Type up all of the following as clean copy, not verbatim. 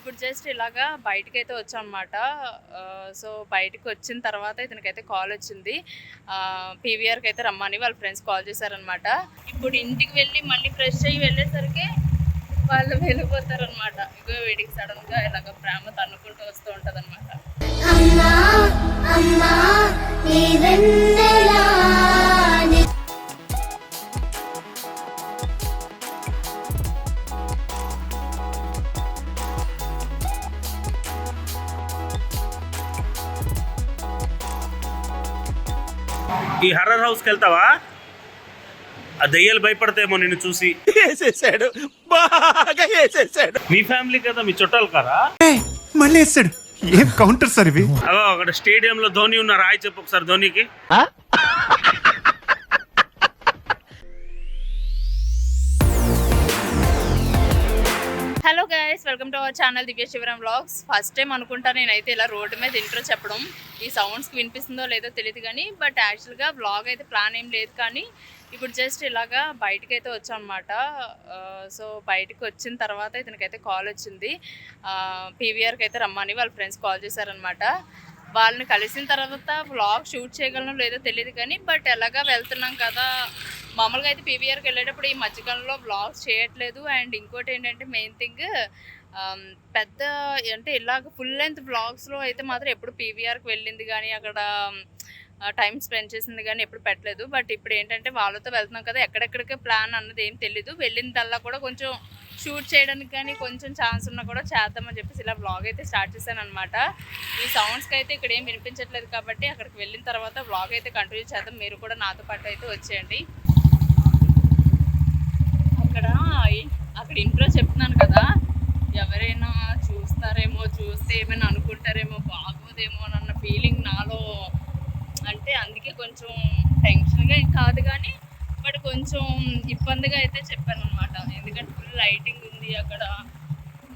ఇప్పుడు జస్ట్ ఇలాగా బయటకైతే వచ్చాం అనమాట. సో బయటకు వచ్చిన తర్వాత ఇతనికైతే కాల్ వచ్చింది, పీవీఆర్కి అయితే రమ్మని వాళ్ళ ఫ్రెండ్స్ కాల్ చేశారనమాట. ఇప్పుడు ఇంటికి వెళ్ళి మళ్ళీ ఫ్రెష్ అయ్యి వెళ్ళేసరికి వాళ్ళు వెళ్ళిపోతారనమాట. ఇగో వీడికి సడన్గా ఇలాగ ప్రేమ తన్నుకుంటూ వస్తూ ఉంటుంది అనమాట. ఈ హర్రర్ హౌస్కి వెళ్తావా? ఆ దయ్యాలు భయపడతాయేమో నిన్ను చూసి. వేసేసాడు, బాగా వేసేసాడు. మీ ఫ్యామిలీ కదా, మీ చుట్టాలు కారా? మళ్ళీ వేసాడు. ఏం కౌంటర్ సార్ ఇవి? అక్కడ స్టేడియంలో ధోని ఉన్నారు, హాయ్ చెప్పు ఒకసారి ధోనికి. Hello guys, welcome to our channel Divya Sivaram vlogs. First time అనుకుంటా నేనైతే ఇలా రోడ్డు మీద ఇంట్రో చెప్పడం. ఈ సౌండ్స్కి వినిపిస్తుందో లేదో తెలియదు కానీ, బట్ యాక్చువల్గా వ్లాగ్ అయితే ప్లాన్ ఏం లేదు. కానీ ఇప్పుడు జస్ట్ ఇలాగా బయటకైతే వచ్చాం అనమాట. సో బయటకు వచ్చిన తర్వాత ఇతనికైతే కాల్ వచ్చింది, పీవీఆర్కి అయితే రమ్మని వాళ్ళ ఫ్రెండ్స్ కాల్ చేశారనమాట. వాళ్ళని కలిసిన తర్వాత వ్లాగ్ షూట్ చేయగలను లేదో తెలియదు కానీ, బట్ ఎలాగా వెళ్తున్నాం కదా, మామూలుగా అయితే పీవీఆర్కి వెళ్ళేటప్పుడు ఈ మధ్యకాలంలో వ్లాగ్స్ చేయట్లేదు. అండ్ ఇంకోటి ఏంటంటే మెయిన్ థింగ్, పెద్ద అంటే ఇలాగ ఫుల్ లెంత్ వ్లాగ్స్లో అయితే మాత్రం ఎప్పుడు పీవీఆర్కి వెళ్ళింది కానీ అక్కడ టైం స్పెండ్ చేసింది కానీ ఎప్పుడు పెట్టలేదు. బట్ ఇప్పుడు ఏంటంటే వాళ్ళతో వెళ్తున్నాం కదా, ఎక్కడెక్కడికే ప్లాన్ అన్నది ఏం తెలీదు. వెళ్ళిందల్లా కూడా కొంచెం షూట్ చేయడానికి కానీ కొంచెం ఛాన్స్ ఉన్నా కూడా చేద్దామని చెప్పేసి ఇలా వ్లాగ్ అయితే స్టార్ట్ చేశాను అనమాట. ఈ సౌండ్స్కి అయితే ఇక్కడ ఏం వినిపించట్లేదు కాబట్టి అక్కడికి వెళ్ళిన తర్వాత వ్లాగ్ అయితే కంటిన్యూ చేద్దాం. మీరు కూడా నాతో పాటు అయితే వచ్చేయండి. అక్కడ ఇంట్రో చెప్తున్నాను కదా, ఎవరైనా చూస్తారేమో, చూస్తే ఏమైనా అనుకుంటారేమో, బాగోదేమో అన్న ఫీలింగ్ నాలో. అంటే అందుకే కొంచెం టెన్షన్గా ఏం కాదు కానీ, బట్ కొంచెం ఇబ్బందిగా అయితే చెప్పాను అనమాట. ఎందుకంటే ఫుల్ లైటింగ్ ఉంది అక్కడ,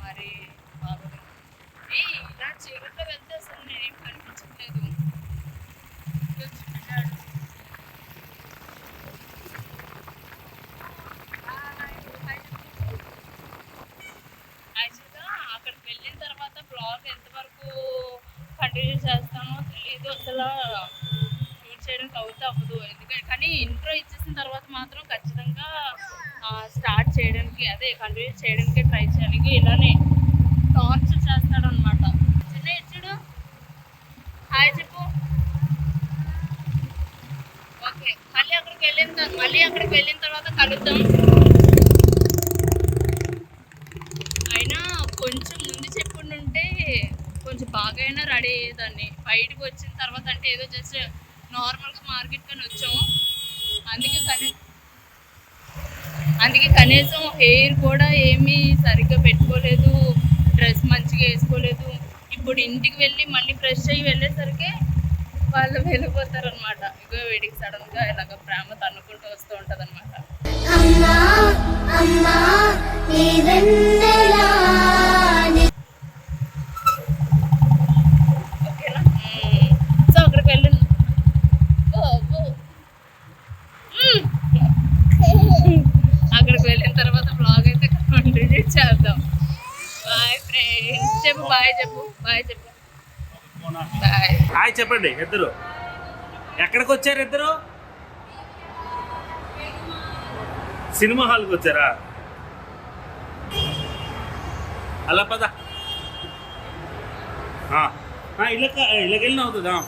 మరి బాగోదు. ఇలా చీకట్లో వెళ్తే అసలు నేనేం కనిపించట్లేదు. యాక్చువల్గా అక్కడికి వెళ్ళిన తర్వాత బ్లాగ్ ఎంతవరకు కంటిన్యూ చేస్తామో తెలియదు, అసలు షూట్ చేయడానికి అవ్వదు. ఎందుకంటే కానీ ఇంట్రో ఇచ్చేసిన తర్వాత మాత్రం ఖచ్చితంగా స్టార్ట్ చేయడానికి, అదే కంటిన్యూ చేయడానికి ట్రై చేయాలి. ఇలానే టార్చర్ చేస్తాడు అనమాట. చిన్న ఇచ్చుడు హాయ్ చెప్పు. ఓకే, మళ్ళీ అక్కడికి వెళ్ళిన తర్వాత కలుద్దాం. కొంచెం ముందు చెప్పుంటే కొంచెం బాగా అయినా రెడీ అయ్యేదాన్ని. బయటకు వచ్చిన తర్వాత అంటే ఏదో జస్ట్ నార్మల్గా మార్కెట్ కానీ వచ్చాము, అందుకే కనీసం హెయిర్ కూడా ఏమీ సరిగ్గా పెట్టుకోలేదు, డ్రెస్ మంచిగా వేసుకోలేదు. ఇప్పుడు ఇంటికి వెళ్ళి మళ్ళీ ఫ్రెష్ అయ్యి వెళ్ళేసరికి వాళ్ళు వెళ్ళిపోతారనమాట. ఇగో వీడికి సడన్గా ఇలాగ ప్రేమ తన్నుకుంటూ వస్తూ ఉంటుంది అనమాట. ఓకేనా? సో అక్కడికి వెళ్ళిన తర్వాత బ్లాగ్ అయితే కంటిన్యూ చేద్దాం. Bye friends. చెప్పు బాయ్ చెప్పు. బాయ్ చెప్పు. బాయ్. హాయ్ చెప్పండి ఇద్దరు. ఎక్కడికి వచ్చారు ఇద్దరు? సినిమా హాల్కి వచ్చారా? అలా పద, ఇలాగెళ్ళిన అవుతుందా?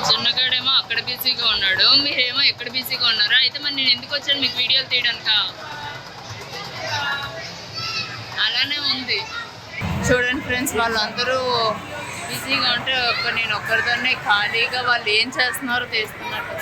చిన్నగాడేమో అక్కడ బిజీగా ఉన్నాడు, మీరేమో ఎక్కడ బిజీగా ఉన్నారా? అయితే మరి నేను ఎందుకు వచ్చాను మీకు వీడియోలు తీయడానిక? బాగానే ఉంది. చూడండి ఫ్రెండ్స్, వాళ్ళందరూ బిజీగా ఉంటే నేను ఒక్కరితోనే ఖాళీగా వాళ్ళు ఏం చేస్తున్నారో తీస్తున్నట్టు.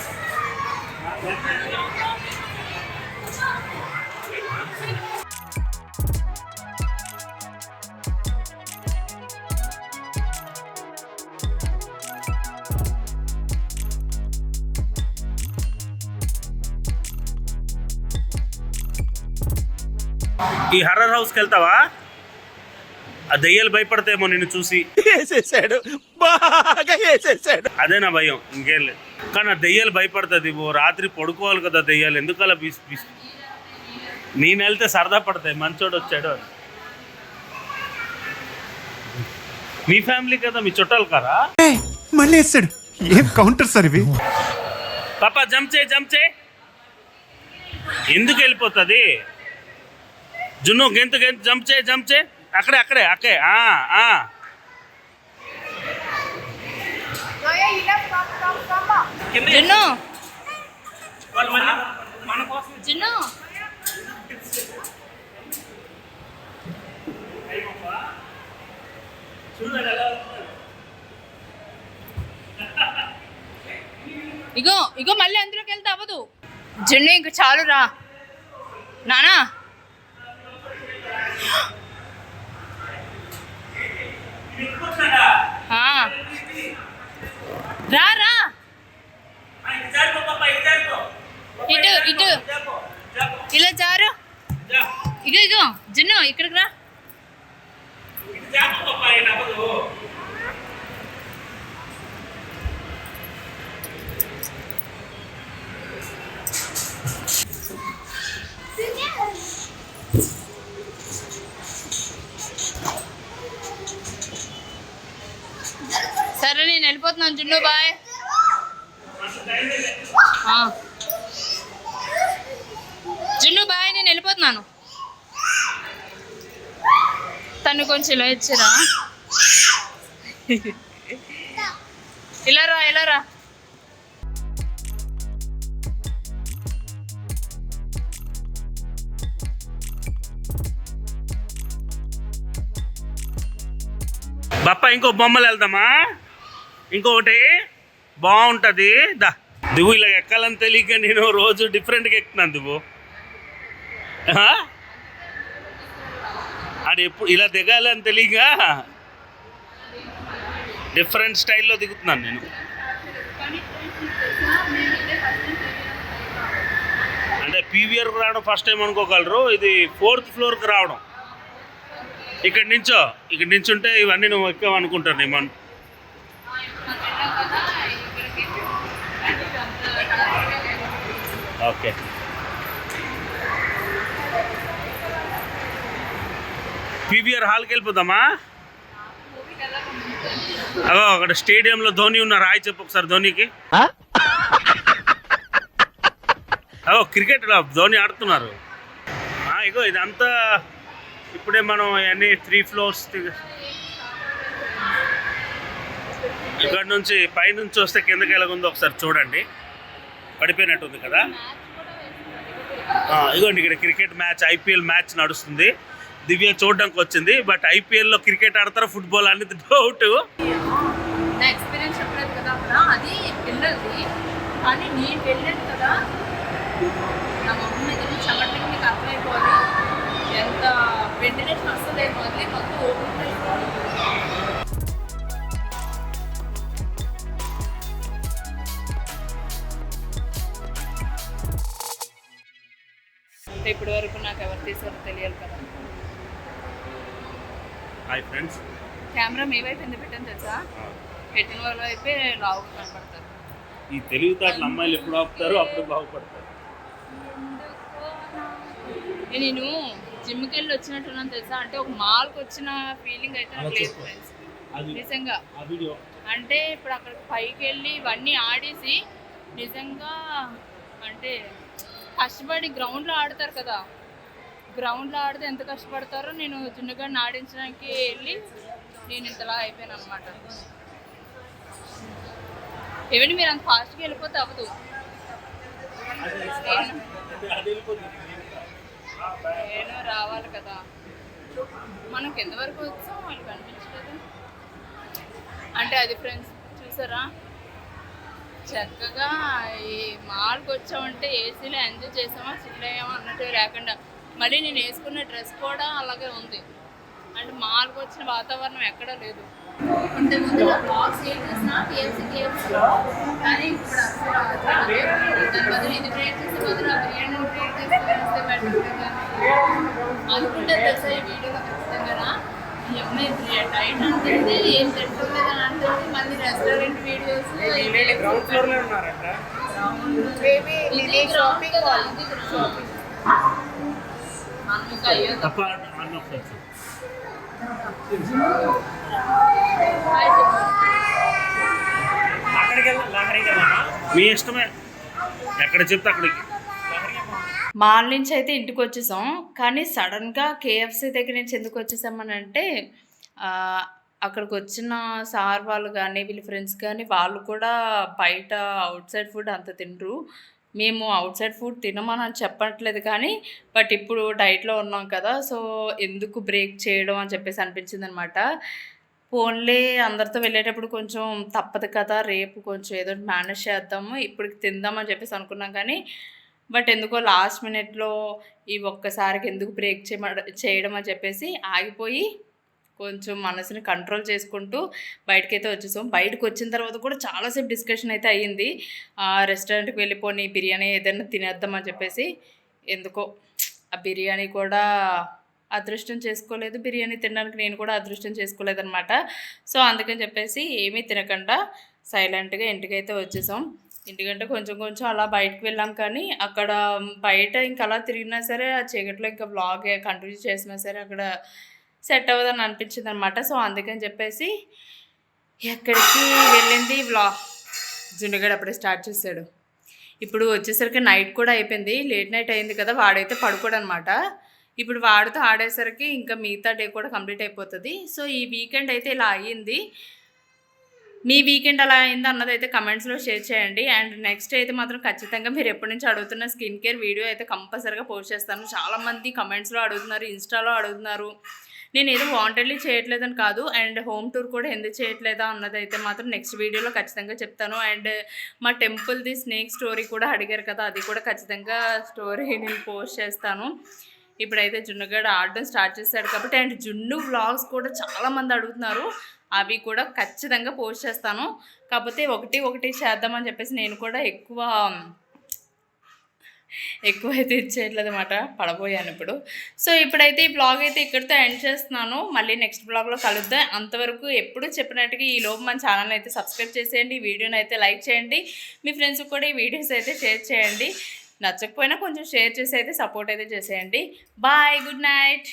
ఈ హర్రర్ హౌస్కి వెళ్తావా? ఆ దెయ్యాలు భయపడతాయేమో నిన్ను చూసి. వేసేసాడు, బాగా వేసేసాడు. అదే నా భయం, ఇంకేం లేదు. కానీ ఆ దెయ్యాలు భయపడుతుంది. రాత్రి పడుకోవాలి కదా దెయ్యాలు, ఎందుకు అలా నేను వెళ్తే సరదా పడతాయి, మంచోడు వచ్చాడు అని. మీ ఫ్యామిలీ కదా, మీ చుట్టాలు కదా. మళ్ళీ వేసాడు. ఏం కౌంటర్ సార్ ఇవి? పాపా జంప్ చే. ఎందుకు వెళ్ళిపోతుంది? జున్ను గెంతు జంప్ చే. అక్కడే జిన్ను జిన్ను ఇగో మళ్ళీ అందులోకి వెళ్తే అవ్వదు. జిన్ను ఇంక చాలు రా నానా. రా ఇటు ఇలా జారు. ఇగో జిన్ను ఇక్కడికి రా. సరే నేను వెళ్ళిపోతున్నాను జిన్ను, బాయ్. జిన్ను బాయ్, నేను వెళ్ళిపోతున్నాను. తను కొంచెం ఇలా ఇచ్చారా? ఇలా రా. బప్ప ఇంకో బొమ్మలు వెళ్దామా? ఇంకొకటి బాగుంటుంది దా. దివు ఇలా ఎక్కాలని తెలియక నేను రోజు డిఫరెంట్గా ఎక్కుతున్నాను. దివు అది ఎప్పుడు ఇలా దిగాలని తెలియక డిఫరెంట్ స్టైల్లో దిగుతున్నాను నేను. అంటే పీవీఆర్కి రావడం ఫస్ట్ టైం అనుకోగలరు. ఇది 4th ఫ్లోర్కి రావడం. ఇక్కడ నించుంటే ఇవన్నీ నువ్వు ఎక్కావు అనుకుంటారు. నేను ఓకే. పీవీఆర్ హాల్కి వెళ్ళిపోదామా? అక్కడ స్టేడియంలో ధోని ఉన్నారు. హాయ్ చెప్పు ఒకసారి ధోనికి. క్రికెట్ ధోని ఆడుతున్నారు. ఇగో ఇదంతా ఇప్పుడే మనం అన్ని 3 ఫ్లోర్స్ ఇక్కడ నుంచి పైనుంచి వస్తే కిందకి ఎలాగుందో ఒకసారి చూడండి. పడిపోయినట్టుంది కదా. ఇగోండి ఇక్కడ క్రికెట్ మ్యాచ్, ఐపీఎల్ మ్యాచ్ నడుస్తుంది. దివ్య చూడడానికి వచ్చింది. బట్ ఐపీఎల్లో క్రికెట్ ఆడతారా ఫుట్బాల్ అనేది డౌట్. నా ఎక్స్పీరియన్స్ చెప్పలేదు కదా అక్కడ, అది పిల్లలది. కానీ నేను వెళ్ళాను కదా, నా మమ్మీ దగ్గర చెమటకి మీకు అర్థమైపోవాలి ఎంత వెంటిలేషన్ వస్తుంది. మళ్ళీ మొత్తం ఓపెన్ చేసుకోవాలి. అంటే ఇప్పటి వరకు నాకు ఎవరు తీసారో తెలియాలి కదా. హాయ్ ఫ్రెండ్స్, కెమెరా మీ వైపు ఎందుకు పెట్టాను తెలుసా? పెట్టిన వాళ్ళ వైపే లావుగా కనపడతారు. ఈ తెలివితేటలు అమ్మాయిలు ఎప్పుడు ఆపుతారో అప్పుడు బాగుపడతారు. నేను జిమ్కి వెళ్ళి వచ్చినట్టున్నాను తెలుసా. అంటే ఒక మాల్కి వచ్చిన ఫీలింగ్ అయితే నాకు లేదు ఫ్రెండ్స్, నిజంగా. అంటే ఇప్పుడు అక్కడికి పైకి వెళ్ళి ఇవన్నీ ఆడేసి నిజంగా అంటే కష్టపడి గ్రౌండ్లో ఆడతారు కదా. గ్రౌండ్లో ఆడితే ఎంత కష్టపడతారో నేను జున్నుగాడిని ఆడించడానికి వెళ్ళి నేను ఇంతలా అయిపోయాను అనమాట. ఏమండి మీరు అంత ఫాస్ట్గా వెళ్ళిపోతే అవ్వదు. నేను రావాలి కదా. మనం కింద వరకు వచ్చాం, వాళ్ళు కనిపించలేదు. అంటే అది ఫ్రెండ్స్ చూసారా, చక్కగా ఈ మాల్కి వచ్చామంటే ఏసీలో ఎంజాయ్ చేసామా చిల్ అయ్యామా అన్నట్టు లేకుండా, మళ్ళీ నేను వేసుకున్న డ్రెస్ కూడా అలాగే ఉంది. అంటే మాల్కి వచ్చిన వాతావరణం ఎక్కడా లేదు. అంటే ముందు బ్లాగ్స్ ఏం చేసినా కేఎఫ్సీలో, కానీ ఇప్పుడు అసలు దాని బదులు ఇది ట్రేడ్ చేసే బదులు ఆ బిర్యానీ ట్రేడ్ చేస్తే బెటర్ కానీ అనుకుంటే తెలుసా ఈ వీడియోలో ఖచ్చితంగా. ఈ అమ్మాయి డైట్ అంటుంది, ఏం తింటలేదని అంటుంది, మళ్ళీ రెస్టారెంట్ వీడియోస్ గ్రౌండ్ ఫ్లోర్ లో ఉన్నారంట. తప్ప మీ ఇష్టమే, ఎక్కడ చెప్తే అక్కడికి. మాల్ నుంచి అయితే ఇంటికి వచ్చేసాం, కానీ సడన్గా కేఎఫ్సీ దగ్గర నుంచి ఎందుకు వచ్చేసామని అంటే అక్కడికి వచ్చిన సార్ వాళ్ళు కానీ వీళ్ళ ఫ్రెండ్స్ కానీ వాళ్ళు కూడా బయట అవుట్ సైడ్ ఫుడ్ అంత తినరు. మేము అవుట్ సైడ్ ఫుడ్ తినమని చెప్పట్లేదు కానీ, బట్ ఇప్పుడు డైట్లో ఉన్నాం కదా, సో ఎందుకు బ్రేక్ చేయడం అని చెప్పేసి అనిపించింది అనమాట. ఫోన్లే అందరితో వెళ్ళేటప్పుడు కొంచెం తప్పదు కదా, రేపు కొంచెం ఏదో మేనేజ్ చేద్దాము, ఇప్పటికి తిందామని చెప్పేసి అనుకున్నాం కానీ, బట్ ఎందుకో లాస్ట్ మినిట్లో ఈ ఒక్కసారికి ఎందుకు బ్రేక్ చేయడం అని చెప్పేసి ఆగిపోయి కొంచెం మనసుని కంట్రోల్ చేసుకుంటూ బయటకైతే వచ్చేసాం. బయటకు వచ్చిన తర్వాత కూడా చాలాసేపు డిస్కషన్ అయితే అయ్యింది. రెస్టారెంట్కి వెళ్ళిపోయి బిర్యానీ ఏదైనా తినేద్దామని చెప్పేసి, ఎందుకో ఆ బిర్యానీ కూడా అదృష్టం చేసుకోలేదు, బిర్యానీ తినడానికి నేను కూడా అదృష్టం చేసుకోలేదన్నమాట. సో అందుకని చెప్పేసి ఏమీ తినకుండా సైలెంట్గా ఇంటికైతే వచ్చేసాం. ఇంటికంటే కొంచెం కొంచెం అలా బయటకు వెళ్ళాం, కానీ అక్కడ బయట ఇంకా అలా తిరిగినా సరే ఆ చీకట్లో ఇంకా వ్లాగ్ కంటిన్యూ చేసినా సరే అక్కడ సెట్ అవ్వదని అనిపించింది అనమాట. సో అందుకని చెప్పేసి ఎక్కడికి వెళ్ళింది జున్నుగాడు అప్పుడే స్టార్ట్ చేశాడు. ఇప్పుడు వచ్చేసరికి నైట్ కూడా అయిపోయింది, లేట్ నైట్ అయింది కదా, వాడైతే పడుకోడు అనమాట. ఇప్పుడు వాడితో ఆడేసరికి ఇంకా మిగతా డే కూడా కంప్లీట్ అయిపోతుంది. సో ఈ వీకెండ్ అయితే ఇలా అయ్యింది. మీ వీకెండ్ అలా అయింది అన్నది అయితే కమెంట్స్లో షేర్ చేయండి. అండ్ నెక్స్ట్ అయితే మాత్రం ఖచ్చితంగా మీరు ఎప్పటి నుంచి అడుగుతున్న స్కిన్ కేర్ వీడియో అయితే కంపల్సరీగా పోస్ట్ చేస్తాను. చాలామంది కమెంట్స్లో అడుగుతున్నారు, ఇన్స్టాలో అడుగుతున్నారు. నేను ఏదో వాంటెడ్లీ చేయట్లేదని కాదు, అండ్ హోమ్ టూర్ కూడా ఎందుకు చేయట్లేదా అన్నది అయితే మాత్రం నెక్స్ట్ వీడియోలో ఖచ్చితంగా చెప్తాను. అండ్ మా టెంపుల్ది స్నేక్ స్టోరీ కూడా అడిగారు కదా, అది కూడా ఖచ్చితంగా స్టోరీ నేను పోస్ట్ చేస్తాను. ఇప్పుడైతే జున్నుగాడు ఆడడం స్టార్ట్ చేశాడు కాబట్టి, అండ్ జున్ను వ్లాగ్స్ కూడా చాలామంది అడుగుతున్నారు, అవి కూడా ఖచ్చితంగా పోస్ట్ చేస్తాను. కాకపోతే ఒకటి చేద్దామని చెప్పేసి నేను కూడా ఎక్కువ అయితే ఇచ్చేయట్లేదు అనమాట, పడబోయాను ఇప్పుడు. సో ఇప్పుడైతే ఈ బ్లాగ్ అయితే ఇక్కడితో ఎండ్ చేస్తున్నాను. మళ్ళీ నెక్స్ట్ బ్లాగ్లో కలుద్దాం. అంతవరకు ఎప్పుడు చెప్పినట్టుగా ఈ లోపు మన ఛానల్ అయితే సబ్స్క్రైబ్ చేసేయండి, ఈ వీడియోని అయితే లైక్ చేయండి, మీ ఫ్రెండ్స్కి కూడా ఈ వీడియోస్ అయితే షేర్ చేయండి. నచ్చకపోయినా కొంచెం షేర్ చేసి అయితే సపోర్ట్ అయితే చేసేయండి. Bye, good night.